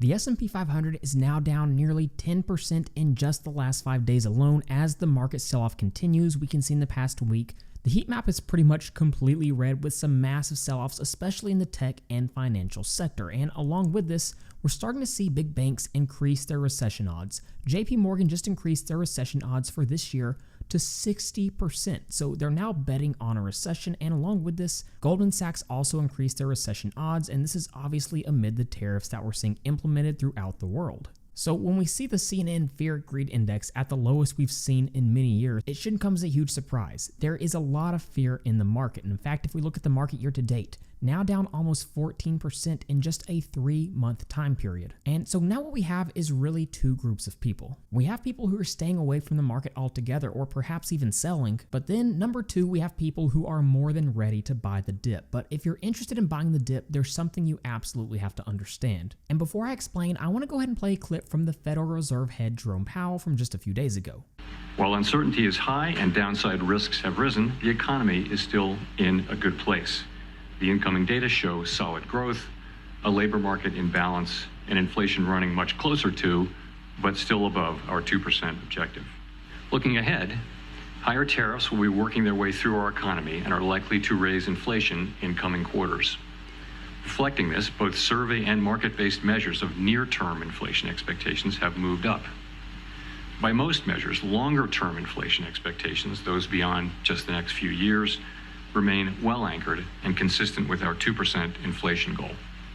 The S&P 500 is now down nearly 10% in just the last 5 days alone. As the market sell-off continues, we can see in the past week, the heat map is pretty much completely red with some massive sell-offs, especially in the tech and financial sector. And along with this, we're starting to see big banks increase their recession odds. JP Morgan just increased their recession odds for this year to 60%. So they're now betting on a recession. And along with this, Goldman Sachs also increased their recession odds. And this is obviously amid the tariffs that we're seeing implemented throughout the world. So when we see the CNN Fear Greed Index at the lowest we've seen in many years, it shouldn't come as a huge surprise. There is a lot of fear in the market. And in fact, if we look at the market year to date, now down almost 14% in just a 3-month time period. And so now what we have is really two groups of people. We have people who are staying away from the market altogether or perhaps even selling. But then number two, we have people who are more than ready to buy the dip. But if you're interested in buying the dip, there's something you absolutely have to understand. And before I explain, I want to go ahead and play a clip from the Federal Reserve head Jerome Powell from just a few days ago. While uncertainty is high and downside risks have risen, the economy is still in a good place. The incoming data show solid growth, a labor market in balance, and inflation running much closer to, but still above, our 2% objective. Looking ahead, higher tariffs will be working their way through our economy and are likely to raise inflation in coming quarters. Reflecting this, both survey and market-based measures of near-term inflation expectations have moved up. By most measures, longer-term inflation expectations, those beyond just the next few years, remain well anchored and consistent with our 2% inflation goal.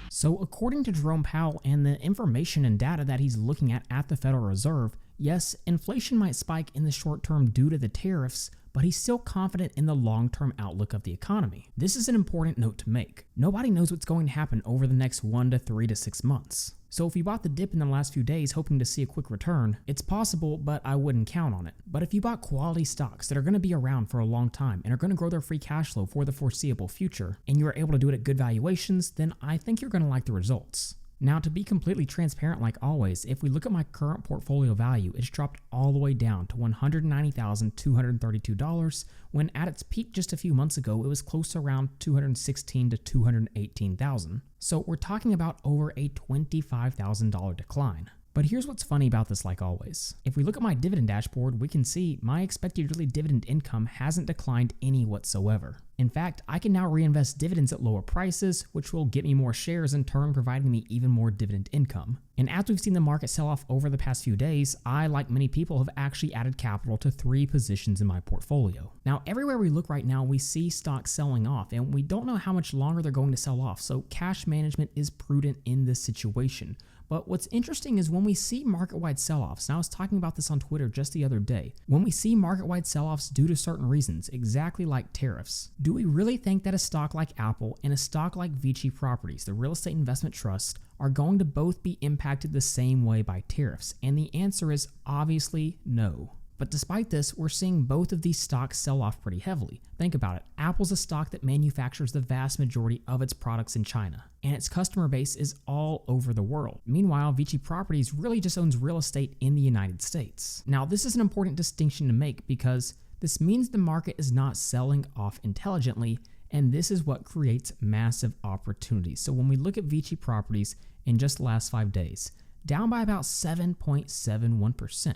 So according to Jerome Powell and the information and data that he's looking at the Federal Reserve, yes, inflation might spike in the short term due to the tariffs, but he's still confident in the long-term outlook of the economy. This is an important note to make. Nobody knows what's going to happen over the next 1 to 3 to 6 months. So if you bought the dip in the last few days hoping to see a quick return, it's possible, but I wouldn't count on it. But if you bought quality stocks that are going to be around for a long time and are going to grow their free cash flow for the foreseeable future, and you are able to do it at good valuations, then I think you're going to like the results. Now, to be completely transparent like always, if we look at my current portfolio value, it's dropped all the way down to $190,232 when at its peak just a few months ago, it was close to around $216,000 to $218,000. So we're talking about over a $25,000 decline. But here's what's funny about this like always. If we look at my dividend dashboard, we can see my expected yearly dividend income hasn't declined any whatsoever. In fact, I can now reinvest dividends at lower prices, which will get me more shares, in turn providing me even more dividend income. And as we've seen the market sell off over the past few days, I, like many people, have actually added capital to 3 positions in my portfolio. Now, everywhere we look right now, we see stocks selling off, and we don't know how much longer they're going to sell off, so cash management is prudent in this situation. But what's interesting is when we see market-wide sell-offs, and I was talking about this on Twitter just the other day, when we see market-wide sell-offs due to certain reasons, exactly like tariffs, do we really think that a stock like Apple and a stock like Vici Properties, the real estate investment trust, are going to both be impacted the same way by tariffs? And the answer is obviously no. But despite this, we're seeing both of these stocks sell off pretty heavily. Think about it. Apple's a stock that manufactures the vast majority of its products in China, and its customer base is all over the world. Meanwhile, Vici Properties really just owns real estate in the United States. Now, this is an important distinction to make because this means the market is not selling off intelligently, and this is what creates massive opportunities. So when we look at Vici Properties in just the last 5 days, down by about 7.71%.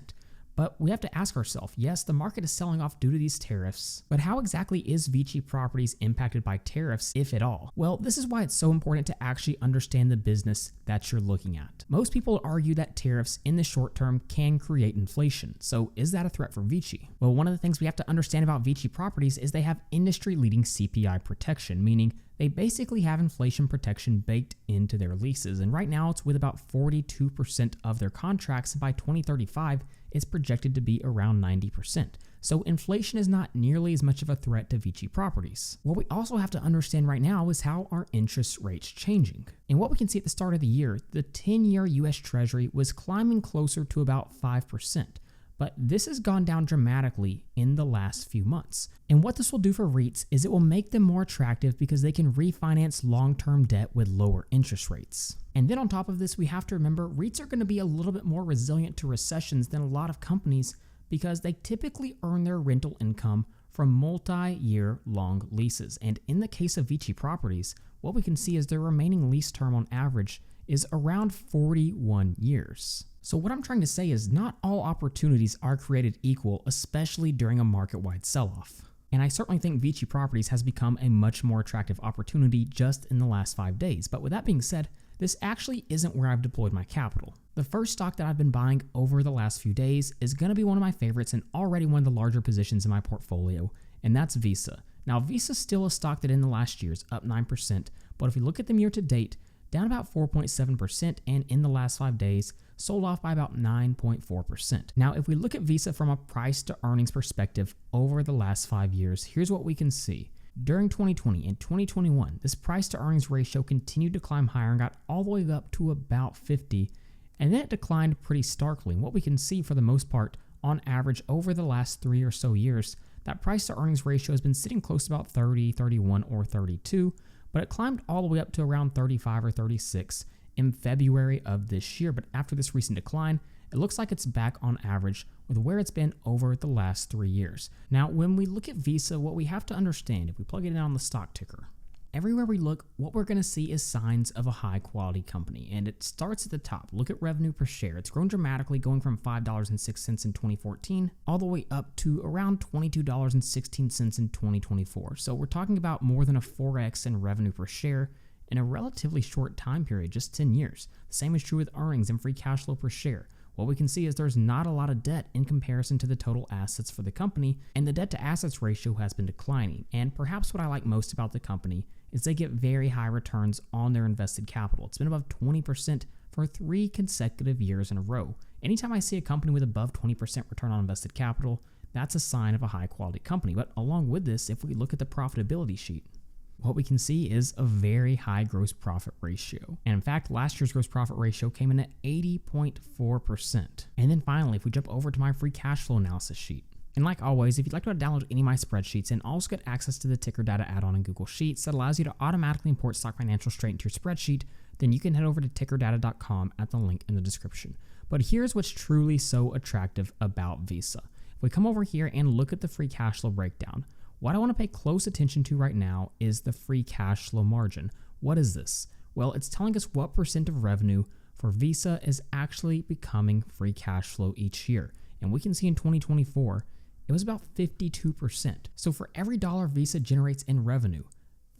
But we have to ask ourselves, yes, the market is selling off due to these tariffs, but how exactly is Vici Properties impacted by tariffs, if at all? Well, this is why it's so important to actually understand the business that you're looking at. Most people argue that tariffs in the short term can create inflation. So is that a threat for Vici? Well, one of the things we have to understand about Vici Properties is they have industry-leading CPI protection, meaning they basically have inflation protection baked into their leases. And right now it's with about 42% of their contracts. By 2035, it's projected to be around 90%. So inflation is not nearly as much of a threat to Vici Properties. What we also have to understand right now is how are interest rates changing. And what we can see at the start of the year, the 10-year US Treasury was climbing closer to about 5%. But this has gone down dramatically in the last few months. And what this will do for REITs is it will make them more attractive because they can refinance long-term debt with lower interest rates. And then on top of this, we have to remember REITs are going to be a little bit more resilient to recessions than a lot of companies because they typically earn their rental income from multi-year long leases. And in the case of Vici Properties, what we can see is their remaining lease term on average is around 41 years. So what I'm trying to say is not all opportunities are created equal, especially during a market-wide sell-off. And I certainly think Vici Properties has become a much more attractive opportunity just in the last 5 days. But with that being said, this actually isn't where I've deployed my capital. The first stock that I've been buying over the last few days is going to be one of my favorites and already one of the larger positions in my portfolio, and that's Visa. Now, Visa is still a stock that in the last year is up 9%, but if we look at them year to date, down about 4.7%, and in the last 5 days, sold off by about 9.4%. Now, if we look at Visa from a price to earnings perspective over the last 5 years, here's what we can see. During 2020 and 2021, this price to earnings ratio continued to climb higher and got all the way up to about 50, and then it declined pretty starkly. And what we can see for the most part, on average over the last 3 or so years, that price to earnings ratio has been sitting close to about 30, 31, or 32, but it climbed all the way up to around 35 or 36 in February of this year. But after this recent decline, it looks like it's back on average with where it's been over the last 3 years. Now, when we look at Visa, what we have to understand, if we plug it in on the stock ticker, everywhere we look, what we're going to see is signs of a high quality company. And it starts at the top. Look at revenue per share. It's grown dramatically, going from $5.06 in 2014 all the way up to around $22.16 in 2024. So we're talking about more than a 4x in revenue per share in a relatively short time period, just 10 years. The same is true with earnings and free cash flow per share. What we can see is there's not a lot of debt in comparison to the total assets for the company, and the debt to assets ratio has been declining. And perhaps what I like most about the company is they get very high returns on their invested capital. It's been above 20% for 3 consecutive years in a row. Anytime I see a company with above 20% return on invested capital, that's a sign of a high quality company. But along with this, if we look at the profitability sheet, what we can see is a very high gross profit ratio. And in fact, last year's gross profit ratio came in at 80.4%. And then finally, if we jump over to my free cash flow analysis sheet, and like always, if you'd like to download any of my spreadsheets and also get access to the ticker data add-on in Google Sheets that allows you to automatically import stock financials straight into your spreadsheet, then you can head over to tickerdata.com at the link in the description. But here's what's truly so attractive about Visa. If we come over here and look at the free cash flow breakdown, what I want to pay close attention to right now is the free cash flow margin. What is this? Well, it's telling us what percent of revenue for Visa is actually becoming free cash flow each year. And we can see in 2024, it was about 52%. So for every dollar Visa generates in revenue,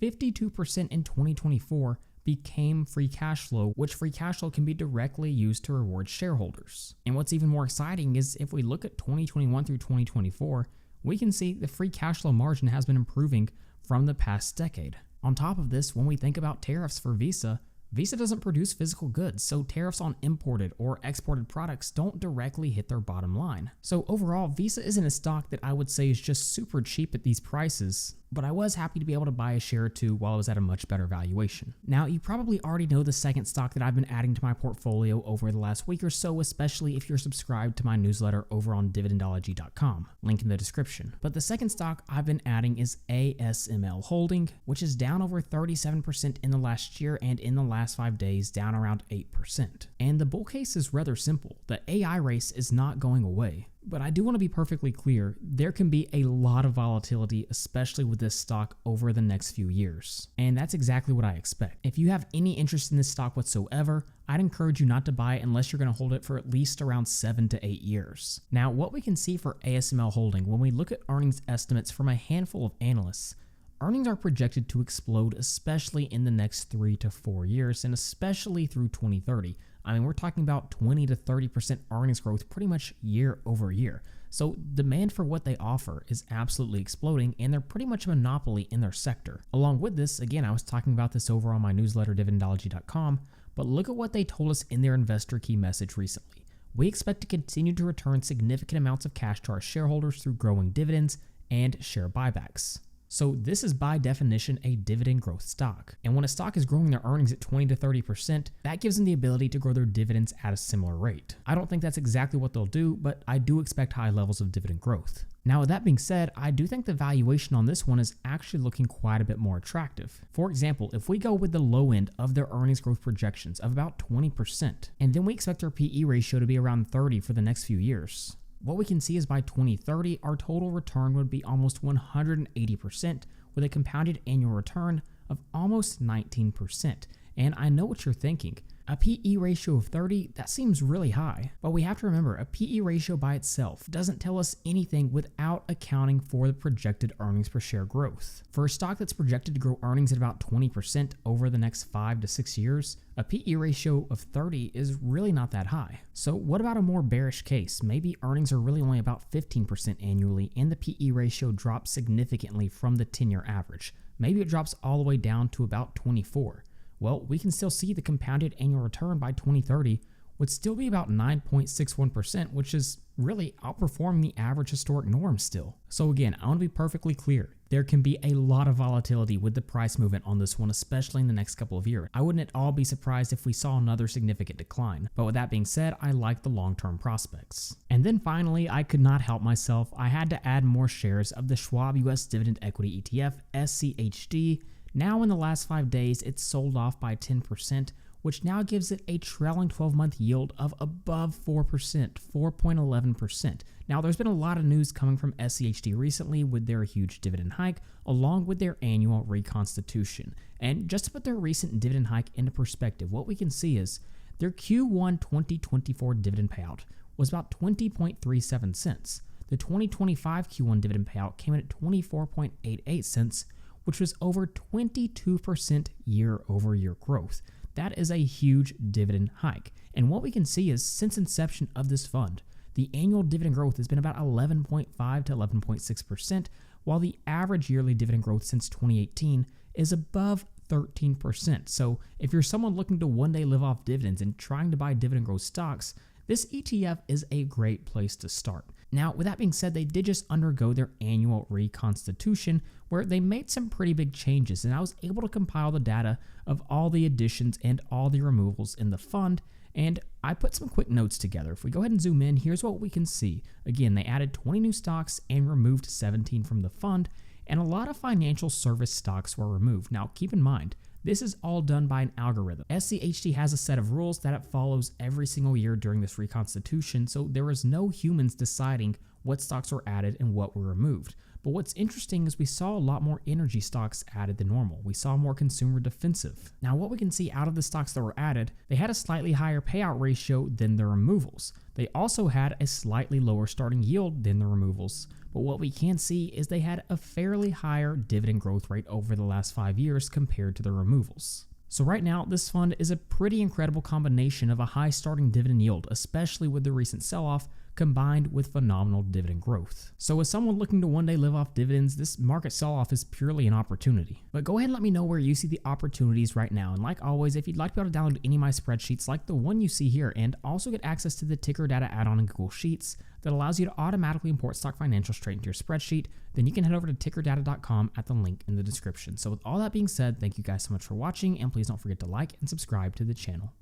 52% in 2024 became free cash flow, which free cash flow can be directly used to reward shareholders. And what's even more exciting is if we look at 2021 through 2024, we can see the free cash flow margin has been improving from the past decade. On top of this, when we think about tariffs for Visa, Visa doesn't produce physical goods, so tariffs on imported or exported products don't directly hit their bottom line. So overall, Visa isn't a stock that I would say is just super cheap at these prices, but I was happy to be able to buy a share or two while it was at a much better valuation. Now, you probably already know the second stock that I've been adding to my portfolio over the last week or so, especially if you're subscribed to my newsletter over on dividendology.com, link in the description. But the second stock I've been adding is ASML Holding, which is down over 37% in the last year, and in the last 5 days down around 8%. And the bull case is rather simple. The AI race is not going away. But I do want to be perfectly clear, there can be a lot of volatility, especially with this stock over the next few years. And that's exactly what I expect. If you have any interest in this stock whatsoever, I'd encourage you not to buy it unless you're going to hold it for at least around 7 to 8 years. Now, what we can see for ASML Holding, when we look at earnings estimates from a handful of analysts, earnings are projected to explode, especially in the next 3 to 4 years, and especially through 2030. I mean, we're talking about 20 to 30% earnings growth pretty much year over year. So demand for what they offer is absolutely exploding, and they're pretty much a monopoly in their sector. Along with this, again, I was talking about this over on my newsletter, dividendology.com, but look at what they told us in their investor key message recently. We expect to continue to return significant amounts of cash to our shareholders through growing dividends and share buybacks. So this is by definition a dividend growth stock. And when a stock is growing their earnings at 20 to 30%, that gives them the ability to grow their dividends at a similar rate. I don't think that's exactly what they'll do, but I do expect high levels of dividend growth. Now, with that being said, I do think the valuation on this one is actually looking quite a bit more attractive. For example, if we go with the low end of their earnings growth projections of about 20%, and then we expect their PE ratio to be around 30 for the next few years, what we can see is by 2030, our total return would be almost 180%, with a compounded annual return of almost 19%. And I know what you're thinking. A PE ratio of 30, that seems really high. But we have to remember, a PE ratio by itself doesn't tell us anything without accounting for the projected earnings per share growth. For a stock that's projected to grow earnings at about 20% over the next 5 to 6 years, a PE ratio of 30 is really not that high. So what about a more bearish case? Maybe earnings are really only about 15% annually and the PE ratio drops significantly from the 10-year average. Maybe it drops all the way down to about 24. Well, we can still see the compounded annual return by 2030 would still be about 9.61%, which is really outperforming the average historic norm still. So again, I want to be perfectly clear. There can be a lot of volatility with the price movement on this one, especially in the next couple of years. I wouldn't at all be surprised if we saw another significant decline. But with that being said, I like the long-term prospects. And then finally, I could not help myself. I had to add more shares of the Schwab US Dividend Equity ETF, SCHD. Now in the last 5 days, it's sold off by 10%, which now gives it a trailing 12-month yield of above 4%, 4.11%. Now, there's been a lot of news coming from SCHD recently with their huge dividend hike, along with their annual reconstitution. And just to put their recent dividend hike into perspective, what we can see is their Q1 2024 dividend payout was about 20.37 cents. The 2025 Q1 dividend payout came in at 24.88 cents, which was over 22% year-over-year growth. That is a huge dividend hike. And what we can see is since inception of this fund, the annual dividend growth has been about 11.5 to 11.6%, while the average yearly dividend growth since 2018 is above 13%. So if you're someone looking to one day live off dividends and trying to buy dividend growth stocks, this ETF is a great place to start. Now, with that being said, they did just undergo their annual reconstitution where they made some pretty big changes, and I was able to compile the data of all the additions and all the removals in the fund, and I put some quick notes together. If we go ahead and zoom in, here's what we can see. Again, they added 20 new stocks and removed 17 from the fund, and a lot of financial service stocks were removed. Now, keep in mind, this is all done by an algorithm. SCHD has a set of rules that it follows every single year during this reconstitution, so there is no humans deciding what stocks were added and what were removed. But what's interesting is we saw a lot more energy stocks added than normal. We saw more consumer defensive. Now, what we can see out of the stocks that were added, they had a slightly higher payout ratio than the removals. They also had a slightly lower starting yield than the removals. But what we can see is they had a fairly higher dividend growth rate over the last 5 years compared to the removals. So right now, this fund is a pretty incredible combination of a high starting dividend yield, especially with the recent sell-off, combined with phenomenal dividend growth. So as someone looking to one day live off dividends, this market sell-off is purely an opportunity. But go ahead and let me know where you see the opportunities right now. And like always, if you'd like to be able to download any of my spreadsheets like the one you see here and also get access to the ticker data add-on in Google Sheets that allows you to automatically import stock financials straight into your spreadsheet, then you can head over to tickerdata.com at the link in the description. So with all that being said, thank you guys so much for watching, and please don't forget to like and subscribe to the channel.